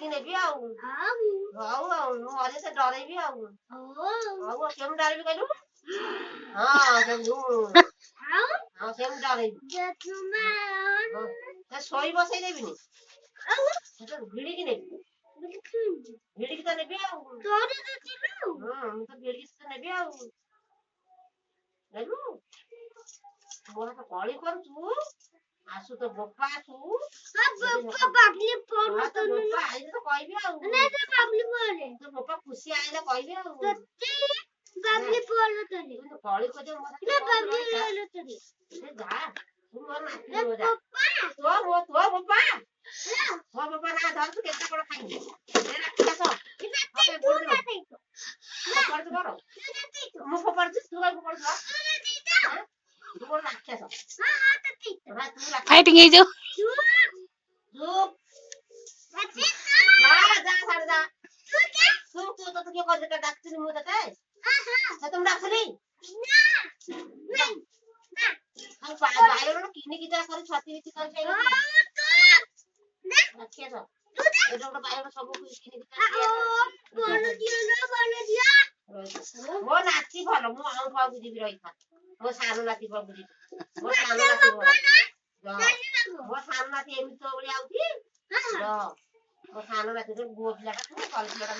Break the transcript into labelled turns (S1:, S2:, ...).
S1: ଭିଡ଼ିକି ନେବି ଆଉ ହଉ ଆଉ ମୁଁ ମରି ସେ ଡରେଇବି ଆଉ ହଉ କେମିତି ଡରେଇବି କହିଲୁ ହଁ କେମିତି ଡରେଇବି ଶୋଇ ବସେଇ ଦେବିନି ଭିଡ଼ିକି ନେବି ଭିଡ଼ିକି ତ ନେବି ଆଉ ମୁଁ ତ ଭିଡ଼ିକି ତ ନେବି ଆଉ ନେଲୁ ମୋର ତ କଳି କରୁଛୁ ଆସୁ ତ ବୋପା ଆସୁ ଆଇଲେ ତ କହିବି ଆଉ ବୋପା ଖୁସି ଆଇଲେ କହିବି ଆଉ କଳି କରିବ ତୋ ବୋପା ନା ଧରଛୁ କେତେ କଣ ଖାଇବି ମୁଁ ଫୋପାଡୁଛି ତୁ କାଇଁ ଫୋପାଡୁଛୁ ତୁ କଣ ରାକ୍ଷସ
S2: फाइटिंग ହେଇଯାଉ
S1: ତତେ କିଏ ଡାକିଥିଲି ମୁଁ ତତେ ମୁଁ ଡାକୁନି ବାଇଗଣ କିଣିକି ଯାହା କରି ଛତି ବିଛି କରି ରାକ୍ଷସ ଏଟା ଗୋଟେ ବାଇଗଣ ସବୁ ମୋ ନାତି ଭଲ ମୁଁ ଆଉ ପାକୁ ଯିବି ରହିଥା ମୋ ସାନ ନାତି ପାକୁ ଯିବି ମୋ ସାନ ନାତି ମୋ ସାନ ନାତି ଏମିତି ଭଳିଆ ଆଉଛି ମୋ ସାନ ନାତି ପୁଅ ପିଲାଟା